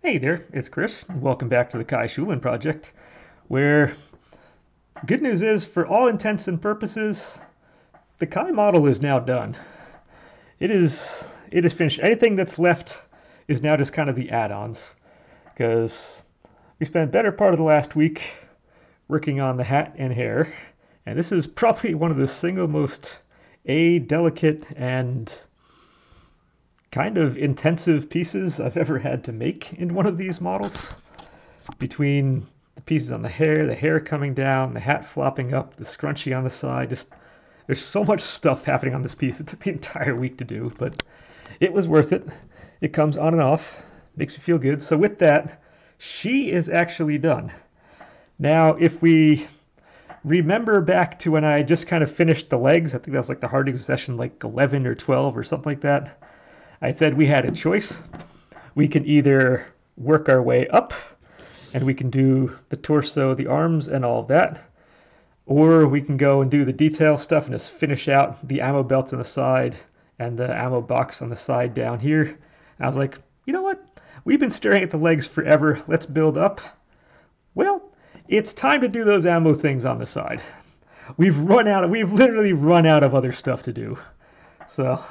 Hey there, it's Chris. Welcome back to the Kai Shulin Project, where good news is, for all intents and purposes, the Kai model is now done. It is finished. Anything that's left is now just kind of the add-ons, because we spent better part of the last week working on the hat and hair, and this is probably one of the single most delicate and kind of intensive pieces I've ever had to make in one of these models. Between the pieces on the hair coming down, the hat flopping up, the scrunchie on the side, just there's so much stuff happening on this piece. It took the entire week to do, but it was worth it. It comes on and off, makes me feel good. So with that, she is actually done. Now, if we remember back to when I just kind of finished the legs, I think that was like the harding session like 11 or 12 or something like that. I said we had a choice. We can either work our way up and we can do the torso, the arms, and all of that, or we can go and do the detail stuff and just finish out the ammo belt on the side and the ammo box on the side down here. And I was like, you know what? We've been staring at the legs forever. Let's build up. Well, it's time to do those ammo things on the side. We've literally run out of other stuff to do. So,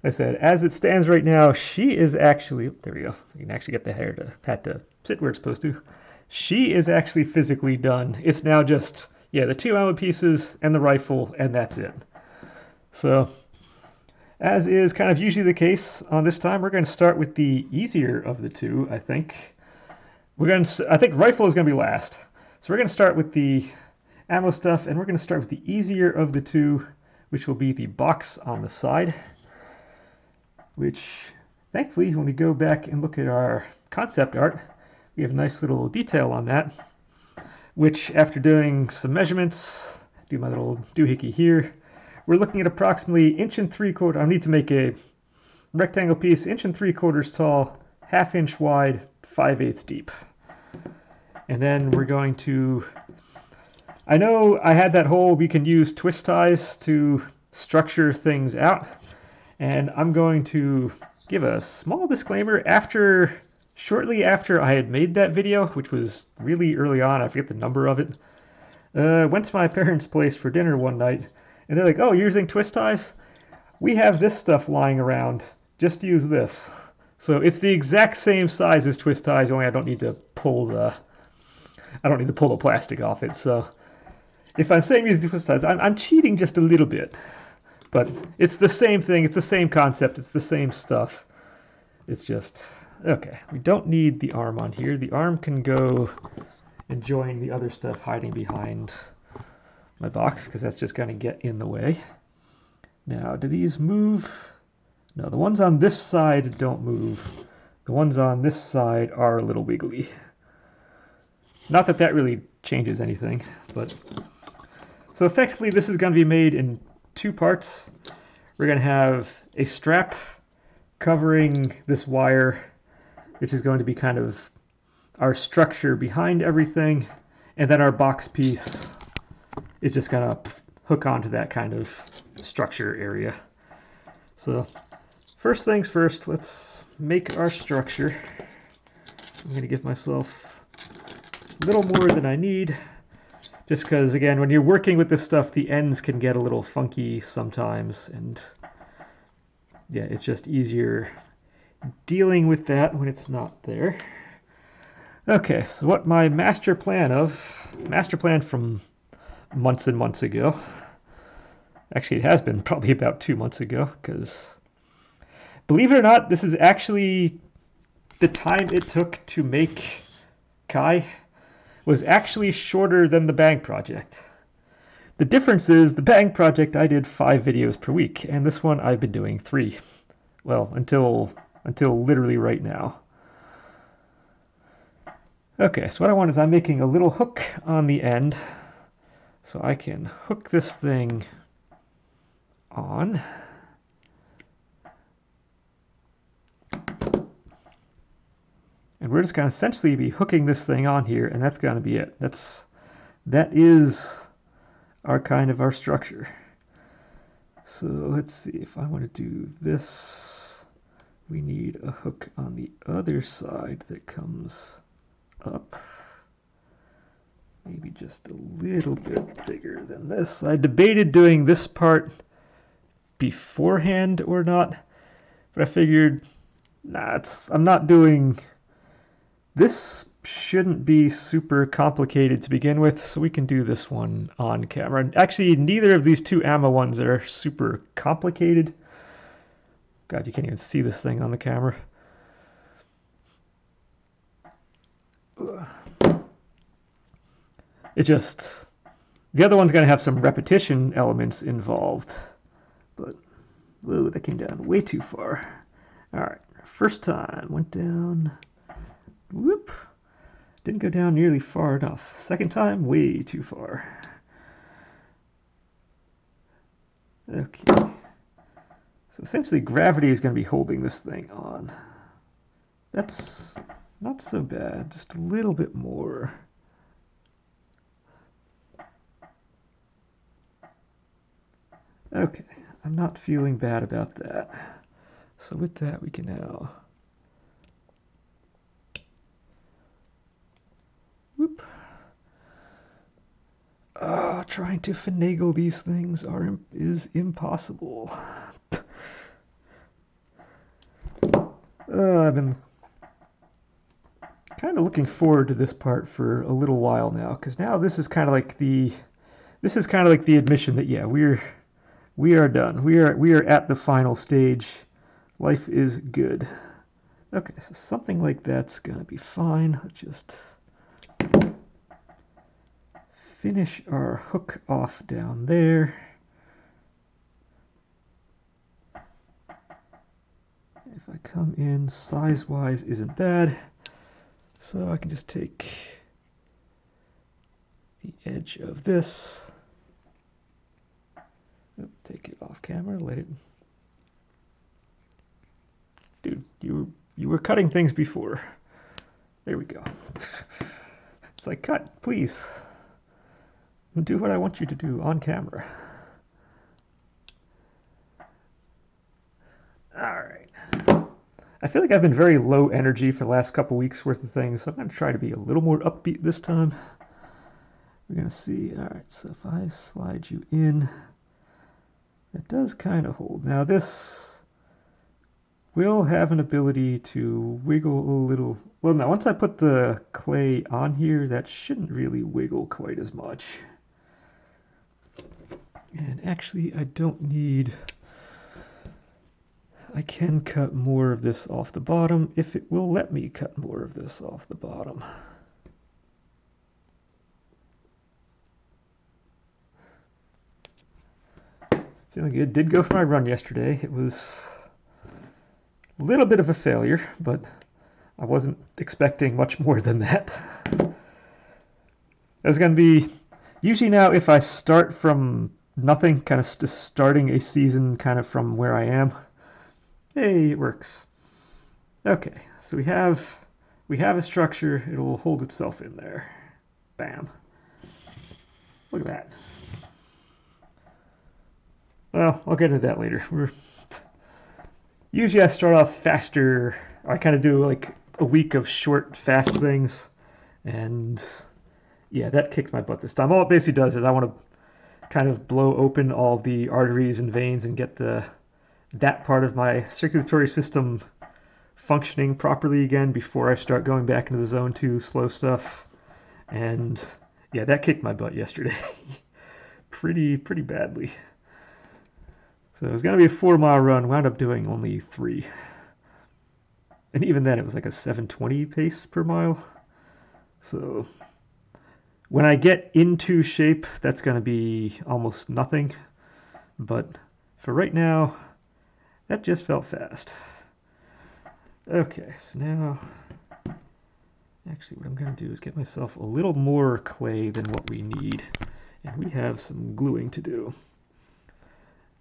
like I said, as it stands right now, she is actually, there we go. You can actually get the hat to sit where it's supposed to. She is actually physically done. It's now just, yeah, the two ammo pieces and the rifle, and that's it. So, as is kind of usually the case on this time, we're going to start with the easier of the two, I think. I think rifle is going to be last. So we're going to start with the ammo stuff, and we're going to start with the easier of the two, which will be the box on the side. Which, thankfully, when we go back and look at our concept art, we have a nice little detail on that, which after doing some measurements, do my little doohickey here, we're looking at approximately 1.75 inches. I need to make a rectangle piece, 1.75 inches tall, 1/2 inch wide, 5/8 deep. And then we're going to, I know I had that whole we can use twist ties to structure things out, and I'm going to give a small disclaimer. Shortly after I had made that video, which was really early on, I forget the number of it, went to my parents' place for dinner one night, and they're like, oh, you're using twist ties? We have this stuff lying around. Just use this. So it's the exact same size as twist ties, only I don't need to pull the plastic off it. So if I'm saying using twist ties, I'm cheating just a little bit. But it's the same thing. It's the same concept. It's the same stuff. It's just, okay, we don't need the arm on here. The arm can go and join the other stuff hiding behind my box, because that's just going to get in the way. Now, do these move? No, the ones on this side don't move. The ones on this side are a little wiggly. Not that that really changes anything, but... So effectively, this is going to be made in two parts. We're going to have a strap covering this wire, which is going to be kind of our structure behind everything, and then our box piece is just going to hook onto that kind of structure area. So first things first, let's make our structure. I'm going to give myself a little more than I need, just because, again, when you're working with this stuff, the ends can get a little funky sometimes, and yeah, it's just easier dealing with that when it's not there. Okay, so what my master plan from months and months ago, actually it has been probably about 2 months ago, because believe it or not, this is actually the time it took to make Kai was actually shorter than the Bang project. The difference is the Bang project I did 5 videos per week, and this one I've been doing 3. Well, until literally right now. Okay, so what I want is I'm making a little hook on the end so I can hook this thing on. And we're just going to essentially be hooking this thing on here, and that's going to be it. That is our structure. So let's see if I want to do this. we need a hook on the other side that comes up. Maybe just a little bit bigger than this. I debated doing this part beforehand or not, but I figured, nah, I'm not doing... This shouldn't be super complicated to begin with, so we can do this one on camera. And actually, neither of these two ammo ones are super complicated. God, you can't even see this thing on the camera. It just... The other one's going to have some repetition elements involved. But, whoa, that came down way too far. Alright, first time, went down... Whoop! Didn't go down nearly far enough. Second time, way too far. Okay. So essentially gravity is going to be holding this thing on. That's not so bad, just a little bit more. Okay, I'm not feeling bad about that. So with that, we can now... Whoop. Trying to finagle these things is impossible. I've been kind of looking forward to this part for a little while now, because now this is kind of like the admission that yeah, we are done. We are at the final stage. Life is good. Okay, so something like that's gonna be fine. Let's just finish our hook off down there. If I come in, size-wise isn't bad. So I can just take the edge of this, take it off camera, let it... Dude, you were cutting things before. There we go. It's like, cut, please. Do what I want you to do on camera. Alright. I feel like I've been very low energy for the last couple weeks worth of things, so I'm going to try to be a little more upbeat this time. We're going to see. Alright, so if I slide you in, that does kind of hold. Now this will have an ability to wiggle a little. Well, now once I put the clay on here, that shouldn't really wiggle quite as much. And actually, I don't need... I can cut more of this off the bottom if it will let me cut more of this off the bottom. Feeling good. Did go for my run yesterday. It was a little bit of a failure, but I wasn't expecting much more than that. It was going to be... Usually now if I start from nothing, kind of just starting a season kind of from where I am, hey, it works. Okay, so we have a structure. It'll hold itself in there. Bam. Look at that. Well, I'll get into that later. Usually I start off faster. I kind of do like a week of short, fast things. And yeah, that kicked my butt this time. All it basically does is I want to kind of blow open all the arteries and veins and get that part of my circulatory system functioning properly again before I start going back into the zone 2 slow stuff. And yeah, that kicked my butt yesterday. pretty badly. So it was going to be a 4-mile run, wound up doing only 3. And even then it was like a 7:20 pace per mile. So when I get into shape, that's going to be almost nothing. But for right now, that just felt fast. Okay, so now, actually what I'm going to do is get myself a little more clay than what we need. And we have some gluing to do.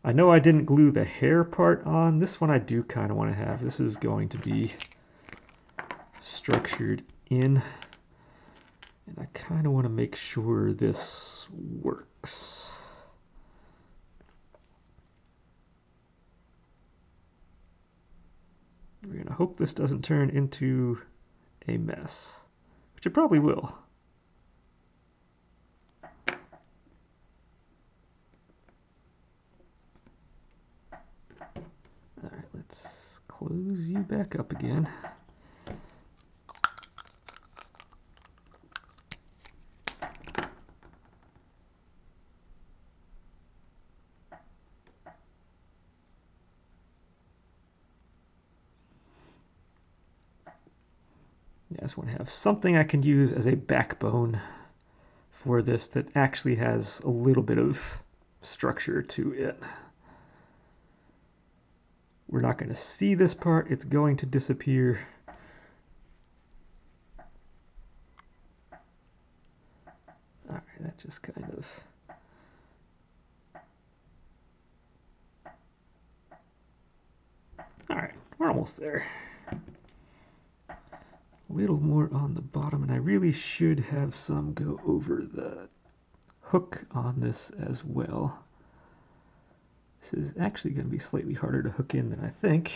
I know I didn't glue the hair part on. This one I do kind of want to have. This is going to be structured in. And I kind of want to make sure this works. hope this doesn't turn into a mess, which it probably will. All right, let's close you back up again. I just want to have something I can use as a backbone for this that actually has a little bit of structure to it. We're not going to see this part, it's going to disappear. All right, that just kind of... All right, we're almost there. A little more on the bottom, and I really should have some go over the hook on this as well. This is actually going to be slightly harder to hook in than I think,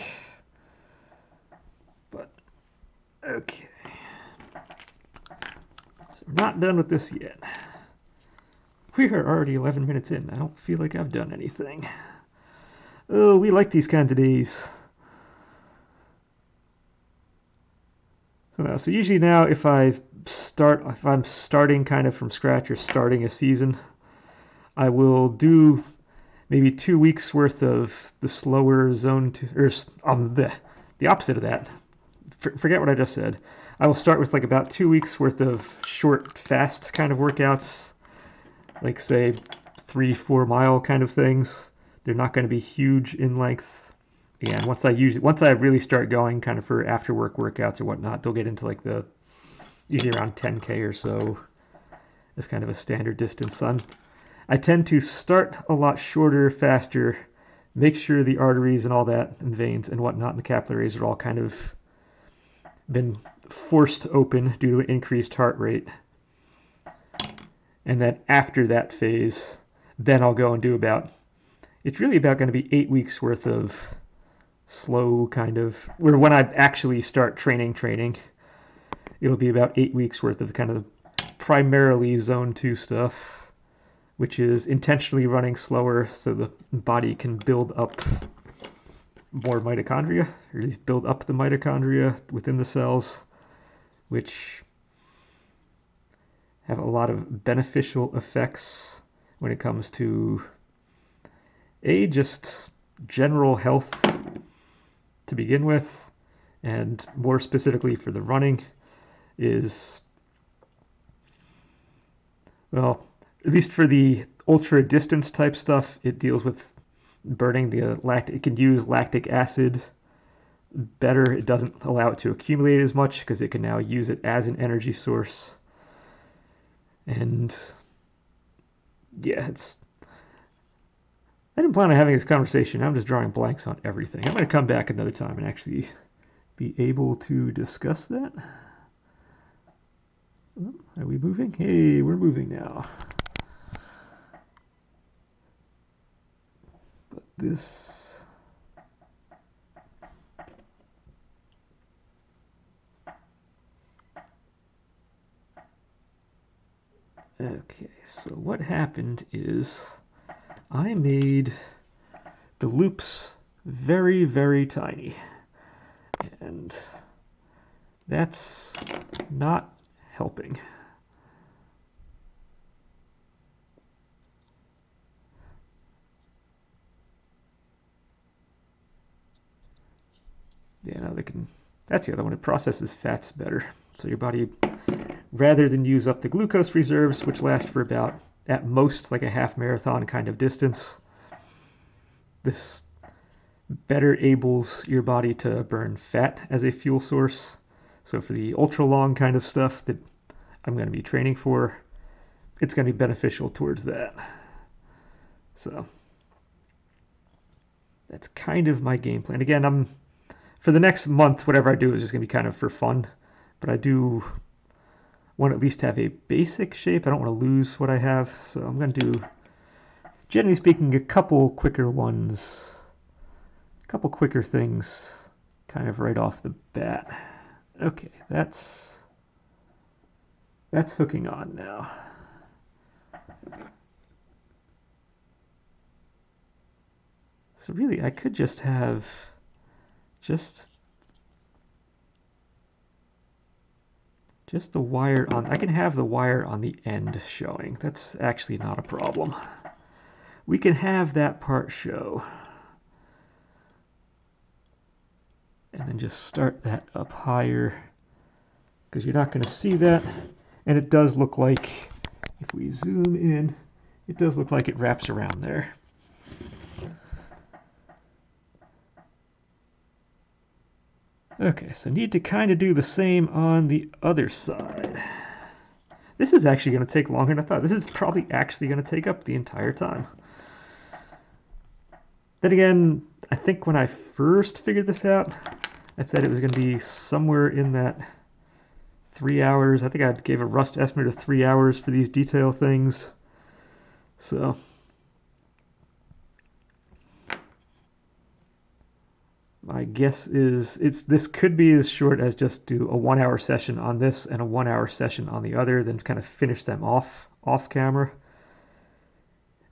but okay. So we're not done with this yet. We are already 11 minutes in. I don't feel like I've done anything. Oh, we like these kinds of days. So usually now if I'm starting kind of from scratch or starting a season, I will do maybe 2 weeks worth of the slower zone two, or the opposite of that. Forget what I just said. I will start with like about 2 weeks worth of short, fast kind of workouts, like say 3-4 mile kind of things. They're not going to be huge in length. And once I really start going kind of for after work workouts or whatnot, they'll get into like usually around 10K or so as kind of a standard distance. I tend to start a lot shorter, faster, make sure the arteries and all that and veins and whatnot and the capillaries are all kind of been forced open due to an increased heart rate. And then after that phase, then I'll go and do it's really about going to be 8 weeks worth of slow kind of, where when I actually start training, it'll be about 8 weeks worth of kind of primarily zone 2 stuff, which is intentionally running slower so the body can build up more mitochondria, or at least build up the mitochondria within the cells, which have a lot of beneficial effects when it comes to just general health to begin with, and more specifically for the running is, well, at least for the ultra distance type stuff, it deals with burning the it can use lactic acid better. It doesn't allow it to accumulate as much because it can now use it as an energy source. And yeah, I didn't plan on having this conversation. I'm just drawing blanks on everything. I'm going to come back another time and actually be able to discuss that. Are we moving? Hey, we're moving now. But this... Okay, so what happened is I made the loops very, very tiny. And that's not helping. Yeah, no, that's the other one. It processes fats better. So your body, rather than use up the glucose reserves, which last for about, at most, like a half marathon kind of distance, this better enables your body to burn fat as a fuel source. So for the ultra long kind of stuff that I'm going to be training for, it's going to be beneficial towards that. So that's kind of my game plan. Again, for the next month, whatever I do is just going to be kind of for fun, but I do want to at least have a basic shape. I don't want to lose what I have, so I'm going to do, generally speaking, a couple quicker things kind of right off the bat. Okay, that's hooking on now. So really, I could just have just the wire on. I can have the wire on the end showing. That's actually not a problem. We can have that part show. And then just start that up higher, because you're not going to see that. And it does look like, if we zoom in, it does look like it wraps around there. Okay, so need to kind of do the same on the other side. This is actually going to take longer than I thought. This is probably actually going to take up the entire time. Then again, I think when I first figured this out, I said it was going to be somewhere in that 3 hours. I think I gave a rough estimate of 3 hours for these detail things. So my guess is this could be as short as just do a 1 hour session on this and a 1 hour session on the other, then kind of finish them off camera.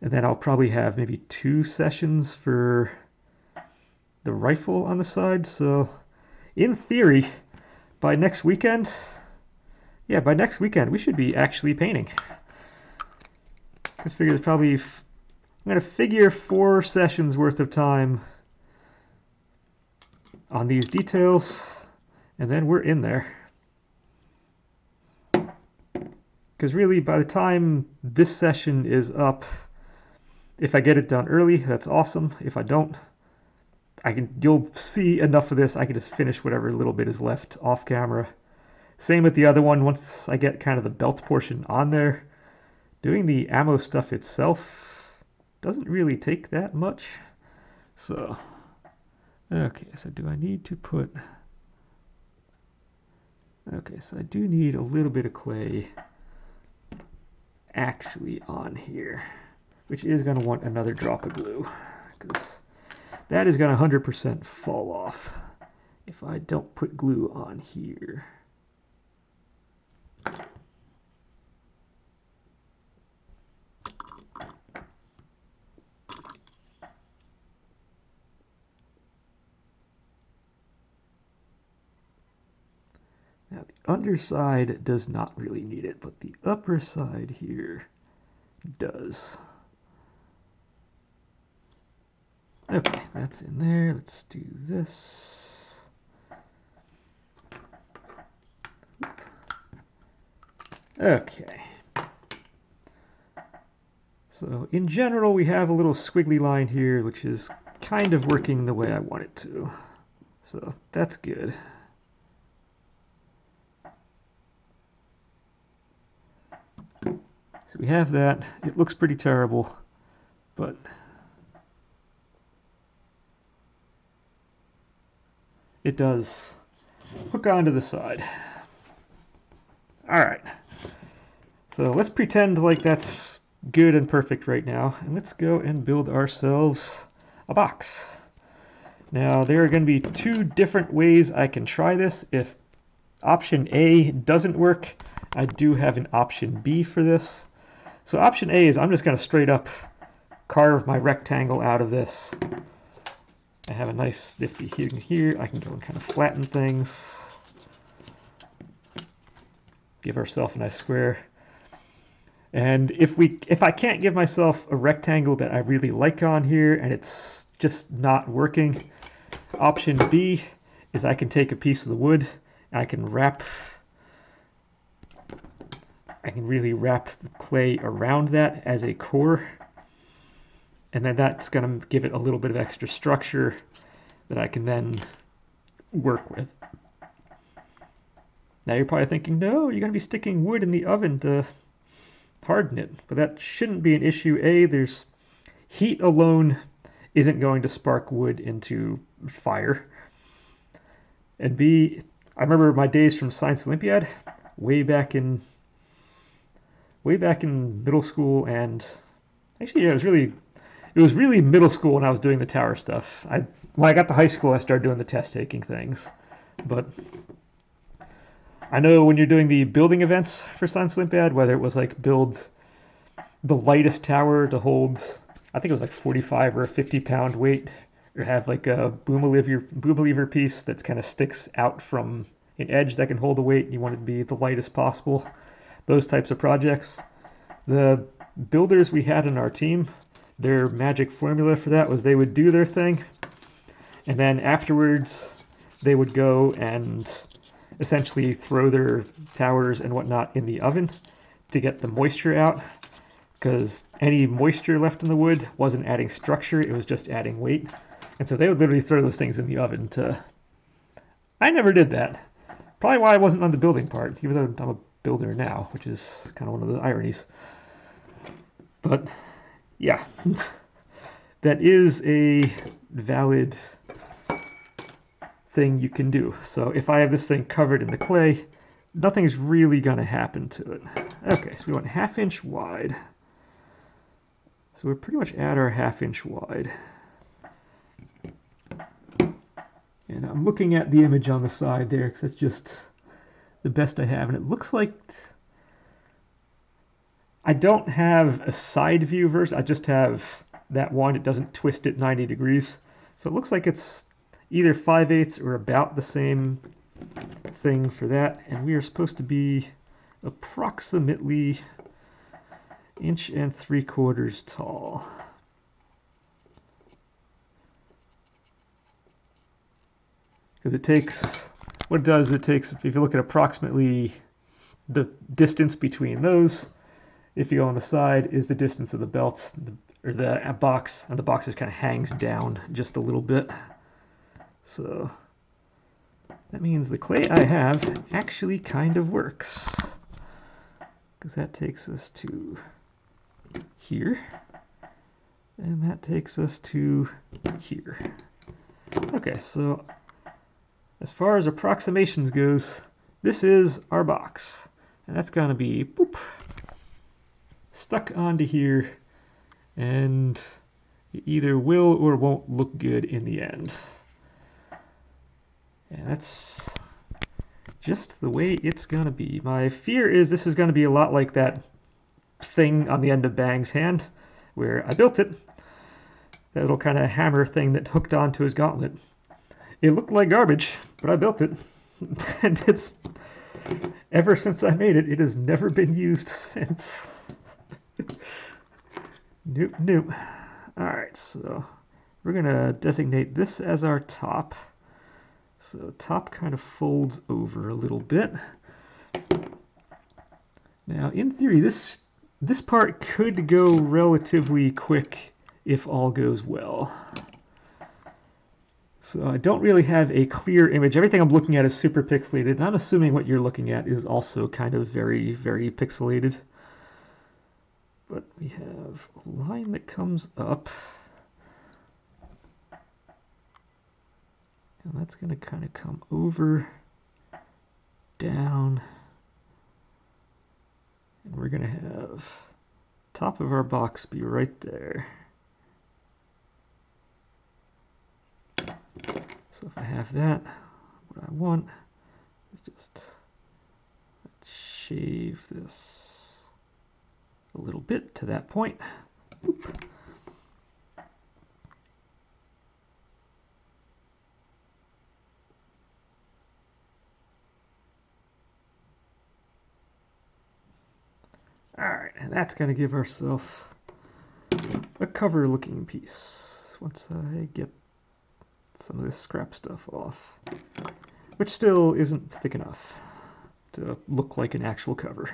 And then I'll probably have maybe 2 sessions for the rifle on the side. So in theory, by next weekend, we should be actually painting. This figure is probably, I'm going to figure 4 sessions worth of time on these details, and then we're in there. Because really, by the time this session is up, if I get it done early, that's awesome. If I don't, you'll see enough of this, I can just finish whatever little bit is left off camera. Same with the other one, once I get kind of the belt portion on there. Doing the ammo stuff itself doesn't really take that much. So, okay, so do I need to put... Okay, so I do need a little bit of clay actually on here, which is going to want another drop of glue, because that is going to 100% fall off if I don't put glue on here. Now the underside does not really need it, but the upper side here does. Okay, that's in there. Let's do this. Okay. So in general, we have a little squiggly line here, which is kind of working the way I want it to. So that's good. So we have that. It looks pretty terrible, but it does hook onto the side. All right. So let's pretend like that's good and perfect right now, and let's go and build ourselves a box. Now there are going to be 2 different ways I can try this. If option A doesn't work, I do have an option B for this. So option A is I'm just going to straight up carve my rectangle out of this. I have a nice nifty here. I can go and kind of flatten things. Give ourselves a nice square. And if I can't give myself a rectangle that I really like on here and it's just not working, option B is I can take a piece of the wood and I can really wrap the clay around that as a core, and then that's going to give it a little bit of extra structure that I can then work with. Now you're probably thinking, no, you're going to be sticking wood in the oven to harden it, but that shouldn't be an issue. A, there's heat alone isn't going to spark wood into fire, and B, I remember my days from Science Olympiad way back in middle school, and actually, yeah, it was really middle school when I was doing the tower stuff. when I got to high school, I started doing the test taking things. But I know when you're doing the building events for Science Olympiad, whether it was like build the lightest tower to hold, I think it was like 45 or a 50-pound weight, or have like a boom lever piece that kind of sticks out from an edge that can hold the weight, and you want it to be the lightest possible. Those types of projects. The builders we had in our team, their magic formula for that was they would do their thing, and then afterwards they would go and essentially throw their towers and whatnot in the oven to get the moisture out, because any moisture left in the wood wasn't adding structure, it was just adding weight. And so they would literally throw those things in the oven to... I never did that. Probably why I wasn't on the building part, even though I'm a builder now, which is kind of one of those ironies. But yeah, that is a valid thing you can do. So if I have this thing covered in the clay, nothing's really going to happen to it. Okay, so we went 1/2 inch wide. So we're pretty much at our 1/2 inch wide. And I'm looking at the image on the side there because that's just the best I have. And it looks like I don't have a side view version. I just have that one. It doesn't twist it 90 degrees. So it looks like it's either 5/8 or about the same thing for that. And we are supposed to be approximately 1.75 inches tall. Because it takes, what it does, it takes, if you look at approximately the distance between those, if you go on the side, is the distance of the belt, or the box, and the box just kind of hangs down just a little bit. So that means the clay I have actually kind of works. Because that takes us to here, and that takes us to here. Okay, so as far as approximations goes, this is our box. And that's going to be boop, stuck onto here, and it either will or won't look good in the end. And that's just the way it's going to be. My fear is this is going to be a lot like that thing on the end of Bang's hand, where I built it, that little kind of hammer thing that hooked onto his gauntlet. It looked like garbage, but I built it. And it's, ever since I made it, it has never been used since. Nope, nope. Alright, so we're going to designate this as our top. So top kind of folds over a little bit. Now, in theory, this part could go relatively quick if all goes well. So I don't really have a clear image. Everything I'm looking at is super pixelated, and I'm assuming what you're looking at is also kind of very, very pixelated. But we have a line that comes up. And that's going to kind of come over, down. And we're going to have top of our box be right there. So if I have that, what I want is just shave this a little bit to that point. Boop. All right, and that's going to give ourselves a cover looking piece once I get some of this scrap stuff off, which still isn't thick enough to look like an actual cover.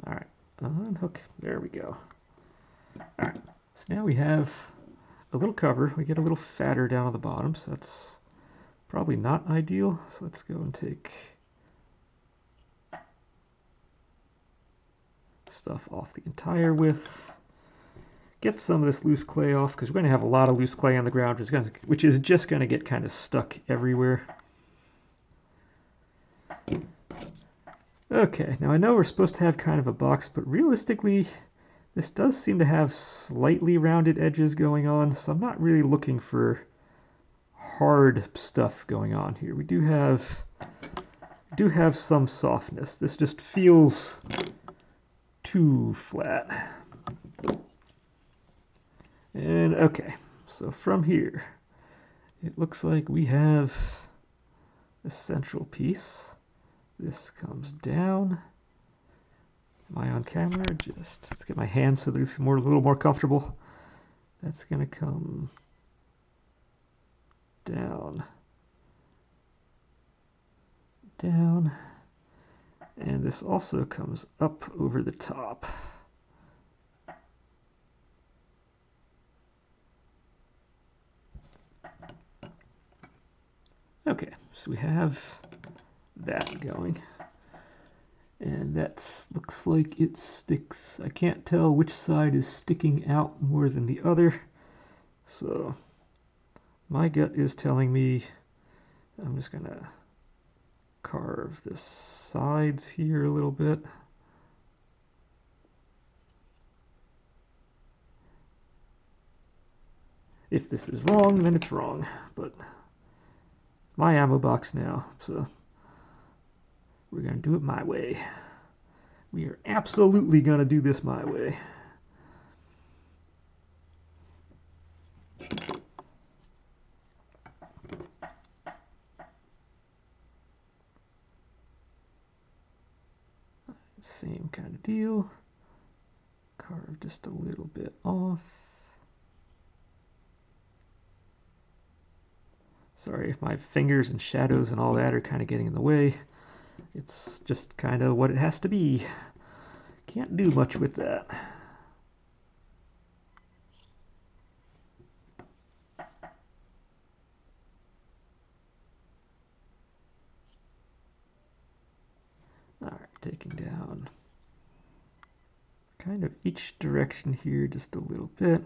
All right, unhook, there we go. All right, so now we have a little cover. We get a little fatter down on the bottom, so that's probably not ideal. So let's go and take stuff off the entire width. Get some of this loose clay off, because we're going to have a lot of loose clay on the ground, which is just going to get kind of stuck everywhere. Okay, now I know we're supposed to have kind of a box, but realistically, this does seem to have slightly rounded edges going on, so I'm not really looking for hard stuff going on here. We do have some softness. This just feels too flat. And okay, so from here, it looks like we have a central piece. This comes down. Am I on camera? Just let's get my hands so they're a little more comfortable. That's gonna come down, down, and this also comes up over the top. Okay, so we have that going. And that looks like it sticks. I can't tell which side is sticking out more than the other. So my gut is telling me I'm just gonna carve the sides here a little bit. If this is wrong, then it's wrong. But my ammo box now, so we're gonna do it my way. We are absolutely gonna do this my way. Same kind of deal. Carve just a little bit off. Sorry if my fingers and shadows and all that are kind of getting in the way. It's just kind of what it has to be. Can't do much with that. Alright, taking down kind of each direction here just a little bit.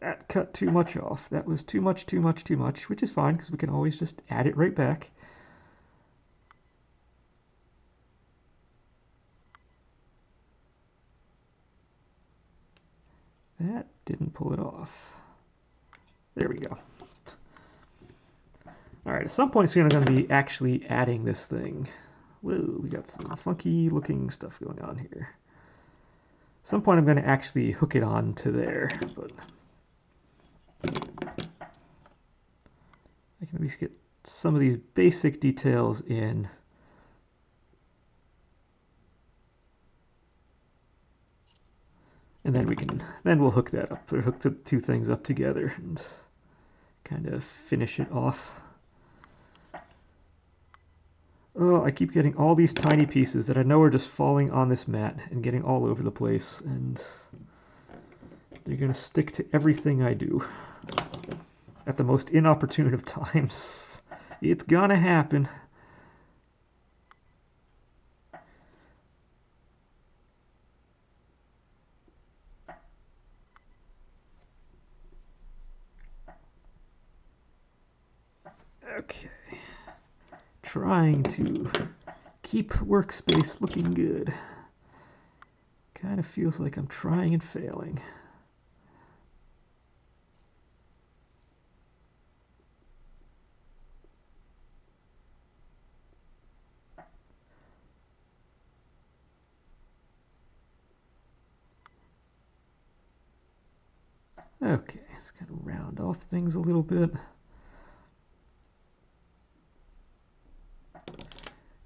That cut too much off. That was too much, which is fine because we can always just add it right back. That didn't pull it off. There we go. Alright, at some point soon I'm going to be actually adding this thing. Whoa, we got some funky looking stuff going on here. At some point I'm going to actually hook it on to there, but I can at least get some of these basic details in. And then we'll hook that up, or hook the two things up together and kind of finish it off. Oh, I keep getting all these tiny pieces that I know are just falling on this mat and getting all over the place, and they're gonna stick to everything I do at the most inopportune of times. It's gonna happen. Okay. Trying to keep workspace looking good. Kind of feels like I'm trying and failing. Okay, let's kind of round off things a little bit.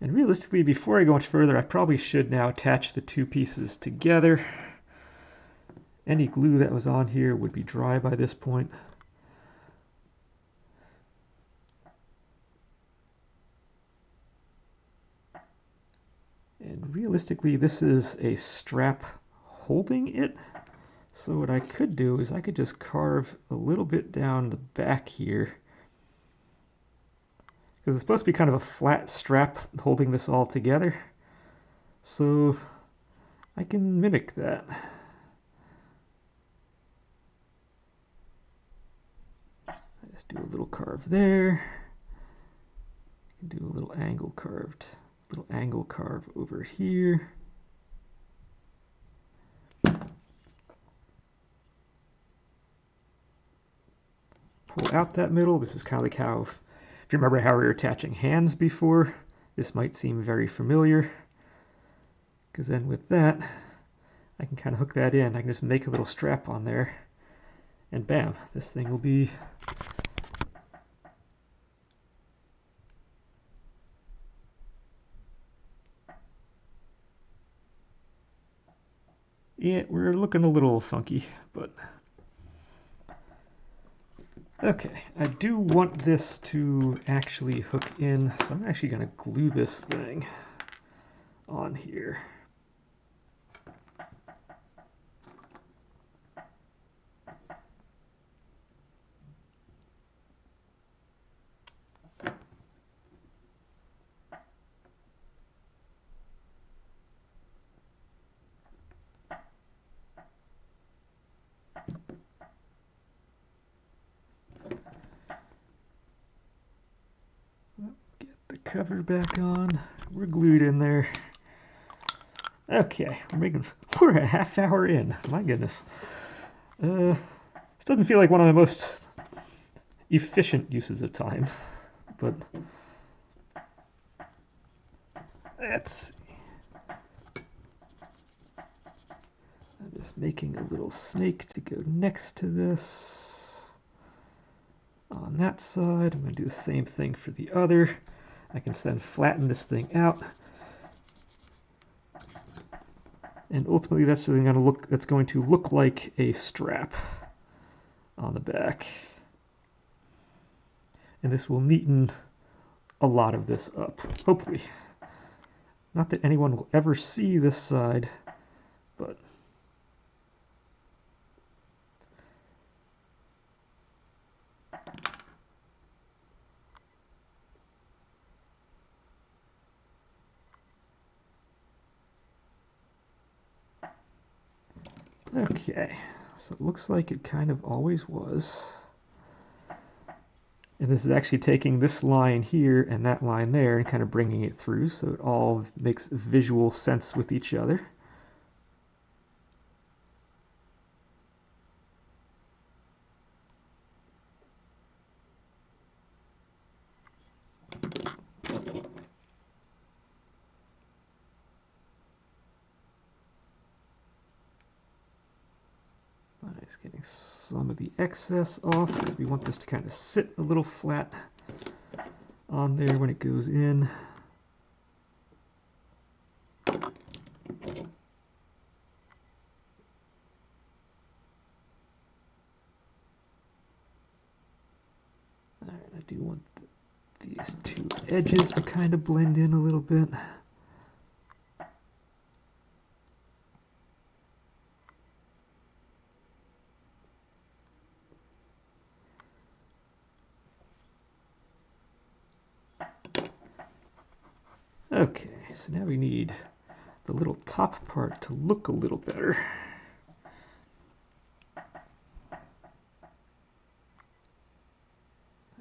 And realistically, before I go much further, I probably should now attach the two pieces together. Any glue that was on here would be dry by this point. And realistically, this is a strap holding it. So what I could do is I could just carve a little bit down the back here, because it's supposed to be kind of a flat strap holding this all together. So I can mimic that. I just do a little carve there. Do a little angle carve over here. Pull out that middle. This is kind of like how, if you remember how we were attaching hands before, this might seem very familiar. Because then with that, I can kind of hook that in. I can just make a little strap on there, and bam, this thing will be yeah, we're looking a little funky, but okay. I do want this to actually hook in, so I'm actually going to glue this thing on here. Get the cover back on. We're glued in there. Okay, we're a half hour in. My goodness. This doesn't feel like one of my most efficient uses of time, but let's see. I'm just making a little snake to go next to this. On that side, I'm going to do the same thing for the other. I can then flatten this thing out. And ultimately that's going to look like a strap on the back. And this will neaten a lot of this up, hopefully. Not that anyone will ever see this side, but okay, so it looks like it kind of always was. And this is actually taking this line here and that line there and kind of bringing it through so it all makes visual sense with each other. Just getting some of the excess off because we want this to kind of sit a little flat on there when it goes in. Alright, I do want these two edges to kind of blend in a little bit. Okay, so now we need the little top part to look a little better. I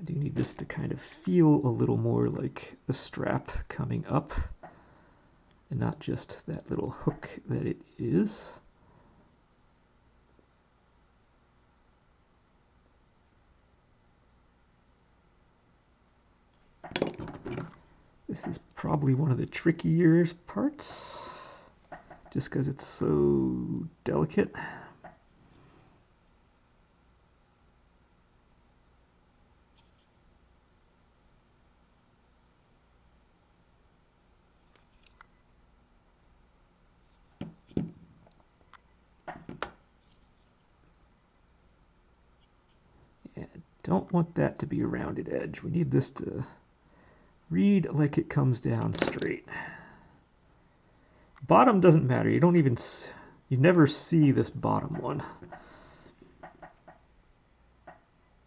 do need this to kind of feel a little more like a strap coming up and not just that little hook that it is. This is probably one of the trickier parts, just because it's so delicate. Yeah, don't want that to be a rounded edge. We need this to read like it comes down straight. Bottom doesn't matter. You never see this bottom one.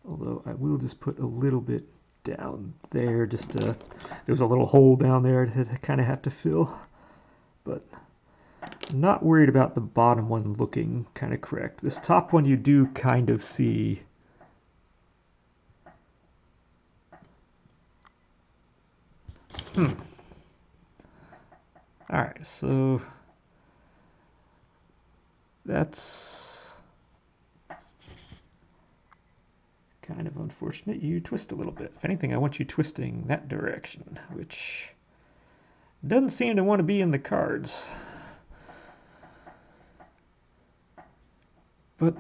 Although I will just put a little bit down there, there's a little hole down there that I kind of have to fill. But I'm not worried about the bottom one looking kind of correct. This top one you do kind of see. Alright, so that's kind of unfortunate. You twist a little bit. If anything, I want you twisting that direction, which doesn't seem to want to be in the cards. But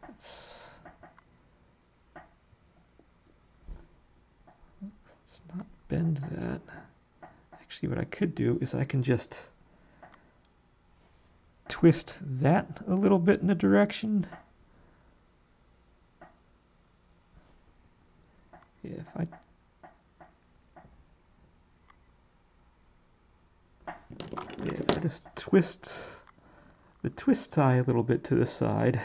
let's not bend that. Actually, what I could do is I can just twist that a little bit in a direction. Yeah, if I just twist the twist tie a little bit to the side.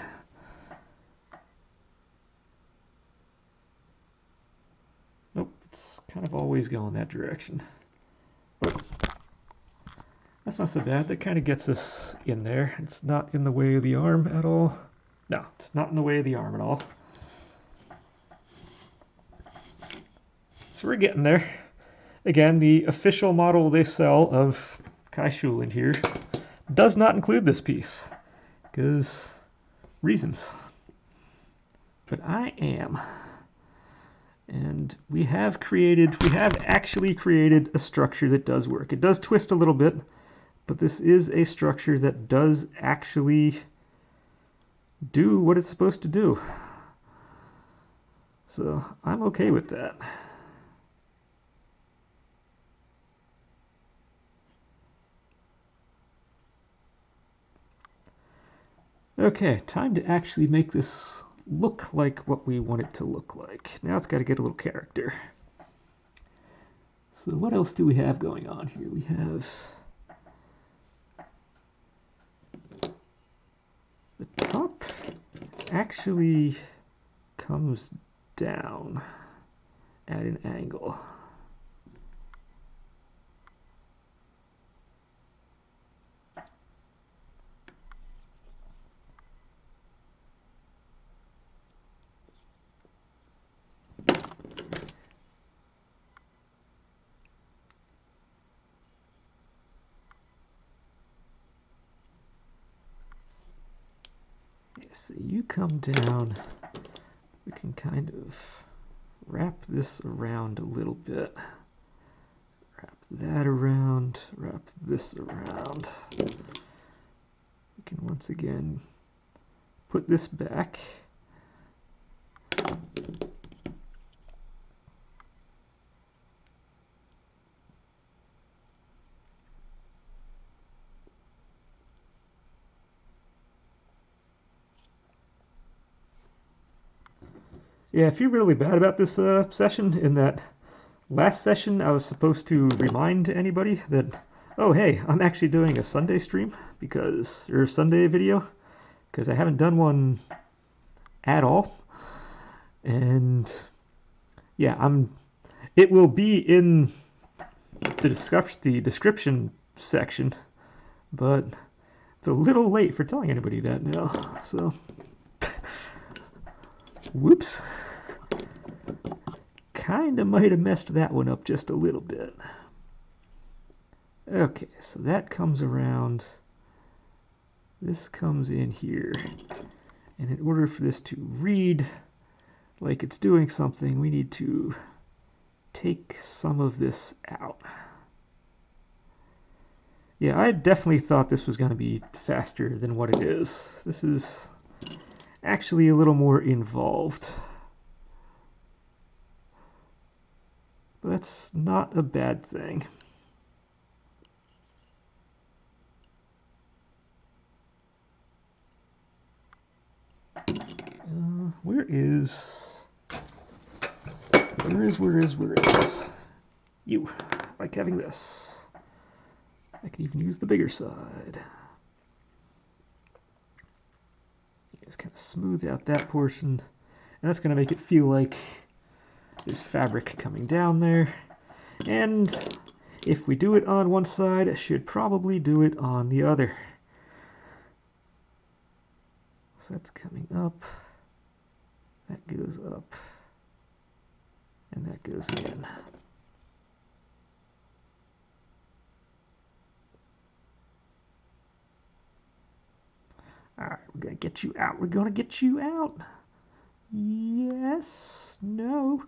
Nope, it's kind of always going that direction. But that's not so bad. That kind of gets us in there. It's not in the way of the arm at all. No, it's not in the way of the arm at all. So we're getting there. Again, the official model they sell of Kai Shulin here does not include this piece, because reasons. But I am. And we have actually created a structure that does work. It does twist a little bit, but this is a structure that does actually do what it's supposed to do. So I'm okay with that. Okay, time to actually make this look like what we want it to look like. Now it's got to get a little character. So what else do we have going on here? We have the top actually comes down at an angle. So you come down, we can kind of wrap this around a little bit. Wrap that around, wrap this around. We can once again put this back. Yeah, I feel really bad about this session in that last session I was supposed to remind anybody that, oh hey, I'm actually doing a Sunday stream or a Sunday video because I haven't done one at all. And yeah, it will be in the description section, but it's a little late for telling anybody that now. So whoops. Kinda might have messed that one up just a little bit. Okay, so that comes around. This comes in here. And in order for this to read like it's doing something, we need to take some of this out. Yeah, I definitely thought this was going to be faster than what it is. This is actually a little more involved. But that's not a bad thing. Where is you? I like having this. I can even use the bigger side. Just kind of smooth out that portion, and that's going to make it feel like there's fabric coming down there. And if we do it on one side, I should probably do it on the other. So that's coming up, that goes up, and that goes in. gonna get you out. We're gonna get you out. Yes. No.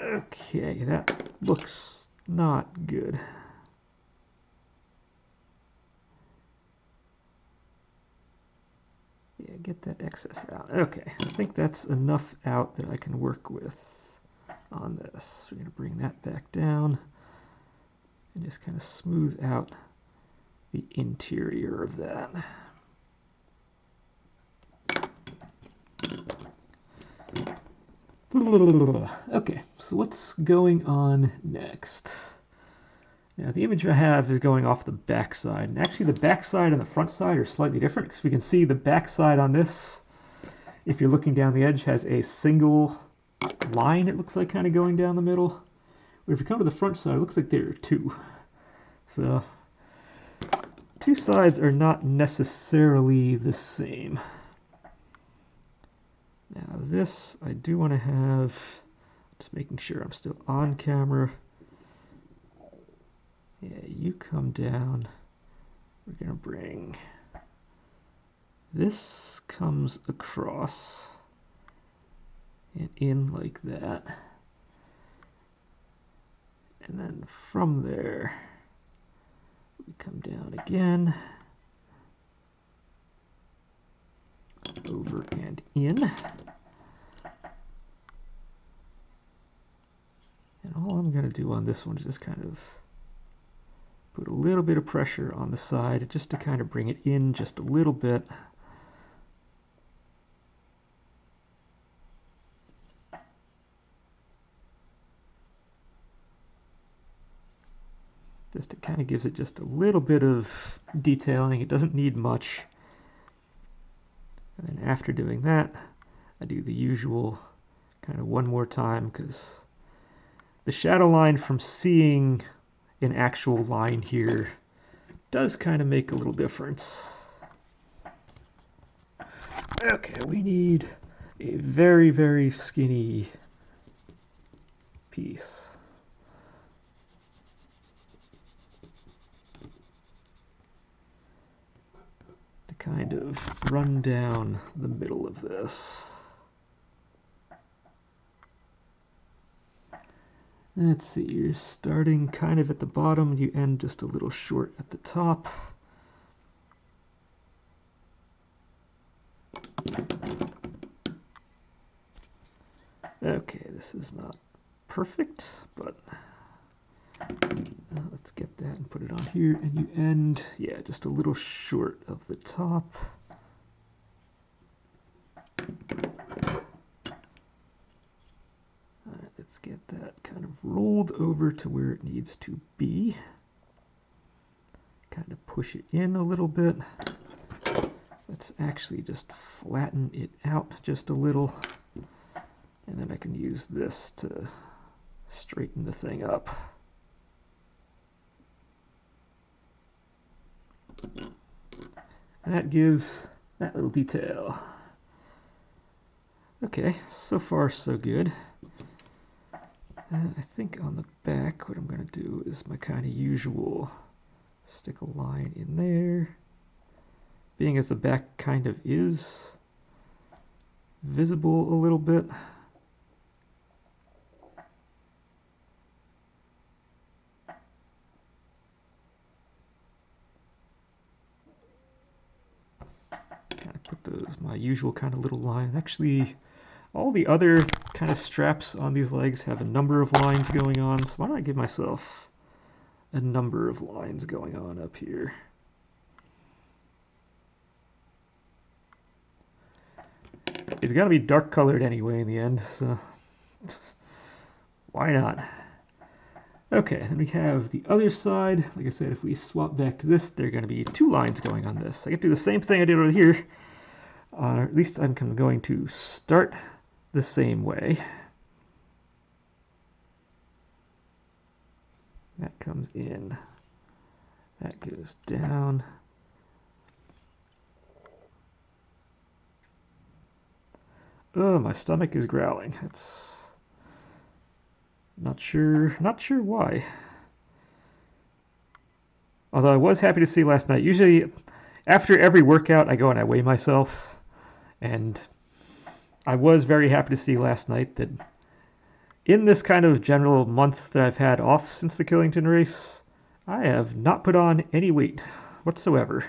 Okay, that looks not good. Yeah, get that excess out. Okay, I think that's enough out that I can work with on this. We're going to bring that back down and just kind of smooth out the interior of that. Okay, so what's going on next? Now the image I have is going off the back side, and actually the back side and the front side are slightly different because we can see the back side on this, if you're looking down the edge, has a single line, it looks like, kind of going down the middle. But if you come to the front side, it looks like there are two. So two sides are not necessarily the same. Now this, I do want to have, just making sure I'm still on camera. Yeah, you come down. We're going to bring, this comes across and in like that. And then from there, we come down again, over and in. And all I'm going to do on this one is just kind of put a little bit of pressure on the side just to kind of bring it in just a little bit. Just it kind of gives it just a little bit of detailing. It doesn't need much. And then after doing that, I do the usual kind of one more time, because the shadow line from seeing an actual line here does kind of make a little difference. Okay, we need a very, very skinny piece. To kind of run down the middle of this. Let's see, you're starting kind of at the bottom, you end just a little short at the top. Okay, this is not perfect, but let's get that and put it on here, and you end, yeah, just a little short of the top. Alright, let's get that kind of rolled over to where it needs to be. Kind of push it in a little bit. Let's actually just flatten it out just a little, and then I can use this to straighten the thing up. And that gives that little detail. Okay, so far so good. I think on the back what I'm going to do is my kind of usual stick a line in there. Being as the back kind of is visible a little bit. Kind of put those, my usual kind of little line. Actually, all the other kind of straps on these legs have a number of lines going on, so why don't I give myself a number of lines going on up here. It's got to be dark colored anyway in the end, so why not? Okay, then we have the other side. Like I said, if we swap back to this, there are going to be two lines going on this. I can do the same thing I did over here, or at least I'm going to start the same way. That comes in, that goes down. Oh, my stomach is growling. It's not sure why. Although I was happy to see last night. Usually, after every workout, I go and I weigh myself, and I was very happy to see last night that in this kind of general month that I've had off since the Killington race, I have not put on any weight whatsoever.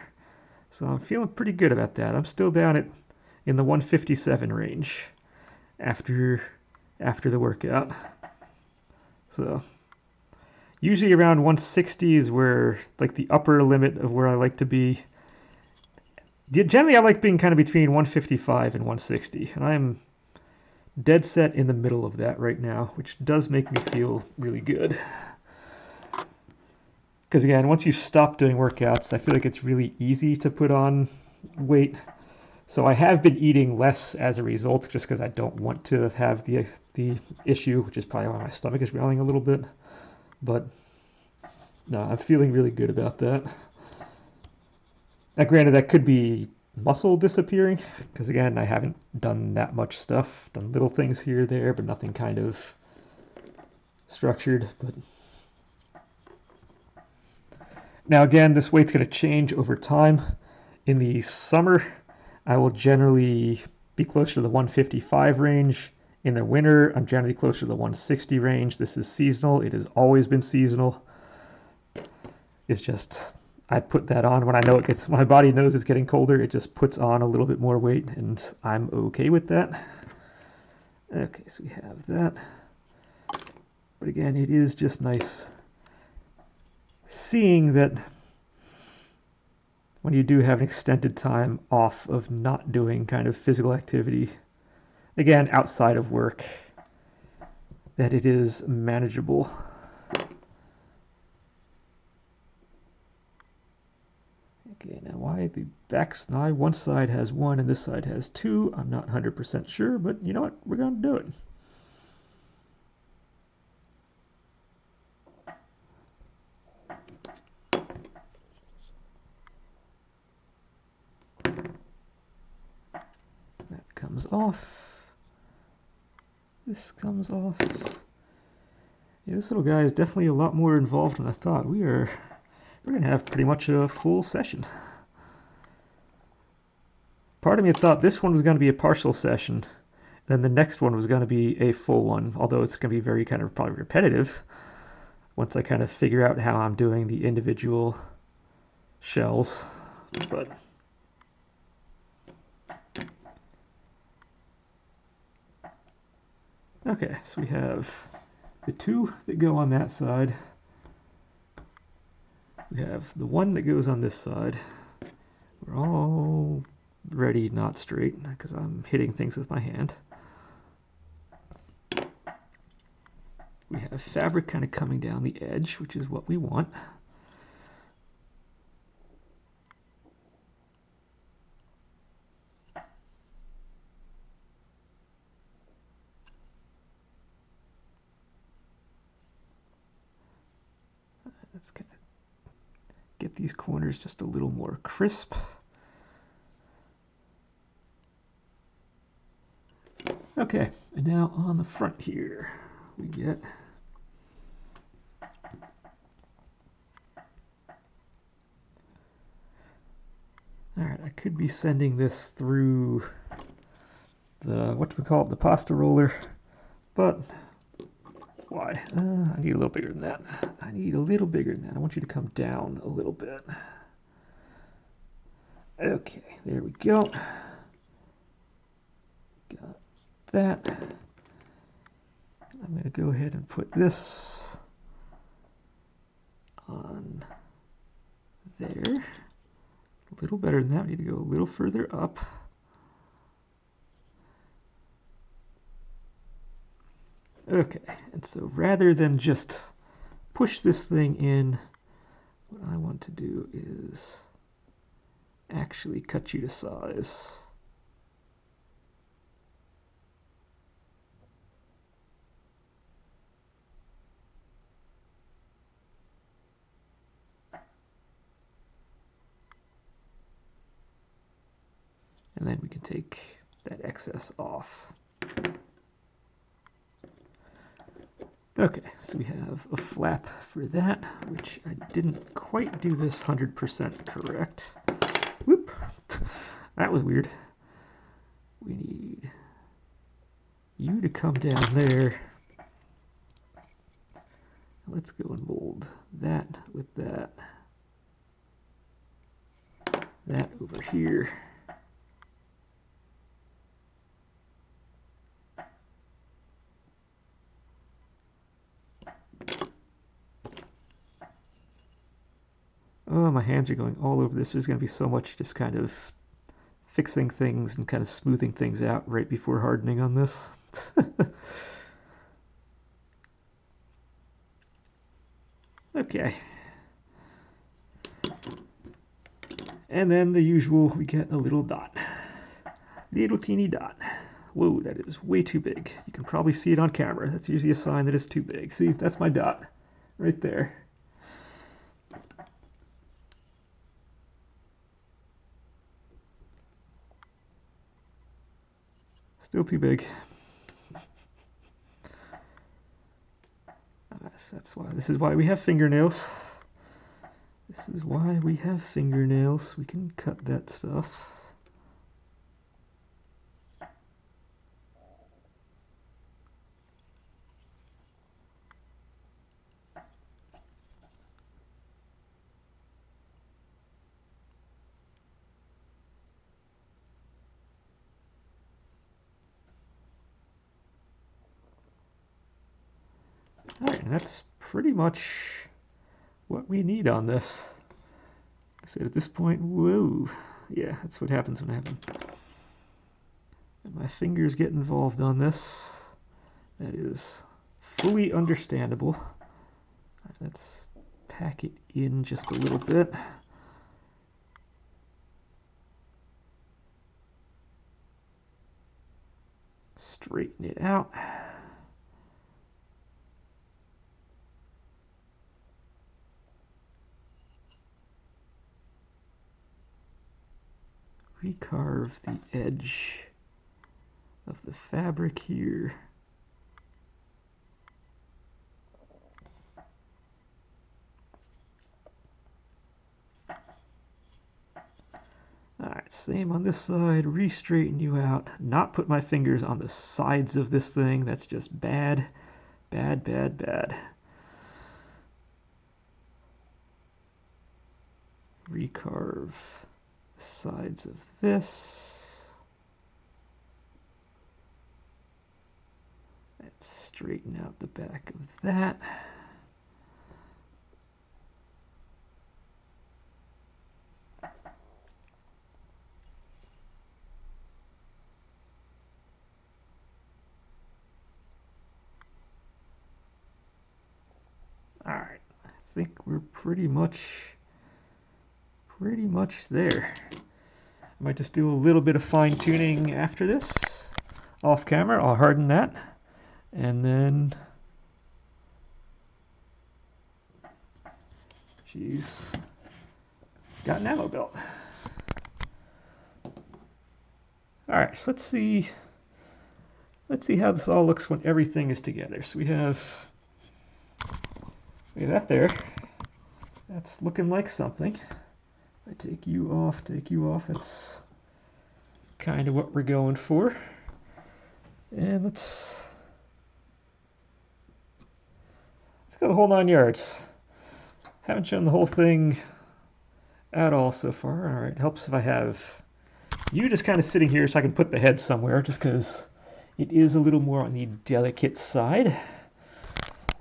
So I'm feeling pretty good about that. I'm still down at in the 157 range after the workout. So usually around 160 is where like the upper limit of where I like to be. Generally, I like being kind of between 155 and 160, and I'm dead set in the middle of that right now, which does make me feel really good. Because again, once you stop doing workouts, I feel like it's really easy to put on weight. So I have been eating less as a result, just because I don't want to have the issue, which is probably why my stomach is growling a little bit. But no, I'm feeling really good about that. Now, granted, that could be muscle disappearing, because again, I haven't done that much stuff. Done little things here, there, but nothing kind of structured. But now again, this weight's going to change over time. In the summer, I will generally be closer to the 155 range. In the winter, I'm generally closer to the 160 range. This is seasonal. It has always been seasonal. It's just I put that on when I know it gets, my body knows it's getting colder, it just puts on a little bit more weight, and I'm okay with that. Okay, so we have that. But again, it is just nice seeing that when you do have an extended time off of not doing kind of physical activity, again, outside of work, that it is manageable. Okay, now why the backs, now one side has 1 and this side has 2, I'm not 100% sure, but you know what, we're going to do it. That comes off. This comes off. Yeah, this little guy is definitely a lot more involved than I thought. We're going to have pretty much a full session. Part of me thought this one was going to be a partial session, then the next one was going to be a full one, although it's going to be very kind of probably repetitive once I kind of figure out how I'm doing the individual shells. But okay, so we have the 2 that go on that side. We have the 1 that goes on this side. We're all ready, not straight, because I'm hitting things with my hand. We have fabric kind of coming down the edge, which is what we want. Let's kind of get these corners just a little more crisp. Okay, and now on the front here, we get alright, I could be sending this through the, what do we call it, the pasta roller, but why? I need a little bigger than that. I need a little bigger than that. I want you to come down a little bit. Okay, there we go. Got that. I'm going to go ahead and put this on there. A little better than that. We need to go a little further up. Okay, and so rather than just push this thing in, what I want to do is actually cut you to size. And then we can take that excess off. Okay, so we have a flap for that, which I didn't quite do this 100% correct. Whoop! That was weird. We need you to come down there. Let's go and mold that with that. That over here. Oh, my hands are going all over this. There's going to be so much just kind of fixing things and kind of smoothing things out right before hardening on this. Okay. And then the usual, we get a little dot. Little teeny dot. Whoa, that is way too big. You can probably see it on camera. That's usually a sign that it's too big. See, that's my dot right there. Still too big. That's why. This is why we have fingernails. This is why we have fingernails. We can cut that stuff. Alright, and that's pretty much what we need on this. I said at this point, whoa. Yeah, that's what happens when I have my fingers get involved on this. That is fully understandable. Let's pack it in just a little bit. Straighten it out. Recarve the edge of the fabric here. Alright, same on this side, re-straighten you out. Not put my fingers on the sides of this thing, that's just bad. Bad, bad, bad. Recarve the sides of this. Let's straighten out the back of that. Alright, I think we're pretty much there. I might just do a little bit of fine tuning after this. Off camera, I'll harden that. And then she's got an ammo belt. Alright, so let's see how this all looks when everything is together. So we have that there. That's looking like something. If I take you off, it's kind of what we're going for. And let's go the whole 9 yards. Haven't shown the whole thing at all so far. Alright, helps if I have you just kind of sitting here so I can put the head somewhere, just because it is a little more on the delicate side.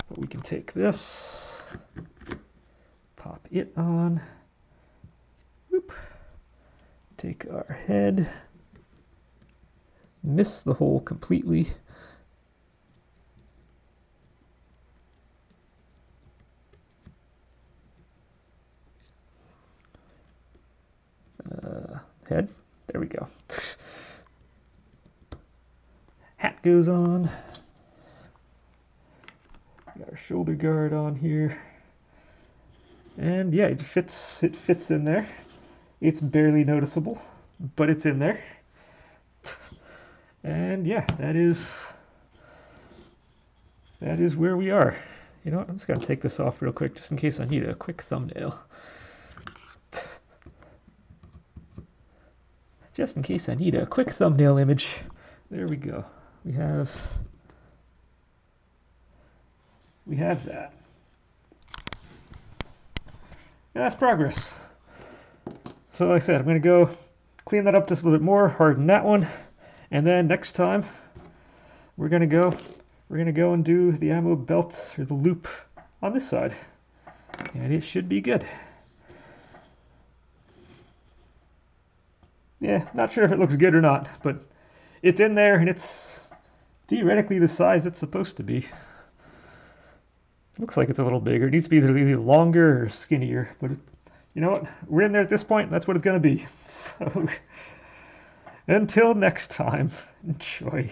But we can take this, pop it on, whoop, take our head, miss the hole completely. Head, there we go. Hat goes on. Got our shoulder guard on here. And yeah, it fits in there. It's barely noticeable, but it's in there. And yeah, that is that is where we are. You know what? I'm just going to take this off real quick just in case I need a quick thumbnail. Just in case I need a quick thumbnail image. There we go. We have that. And that's progress. So like I said, I'm going to go clean that up just a little bit more, harden that one, and then next time we're going to go and do the ammo belt or the loop on this side. And it should be good. Yeah, not sure if it looks good or not, but it's in there and it's theoretically the size it's supposed to be. Looks like it's a little bigger. It needs to be either longer or skinnier, but you know what? We're in there at this point. That's what it's going to be. So until next time, enjoy.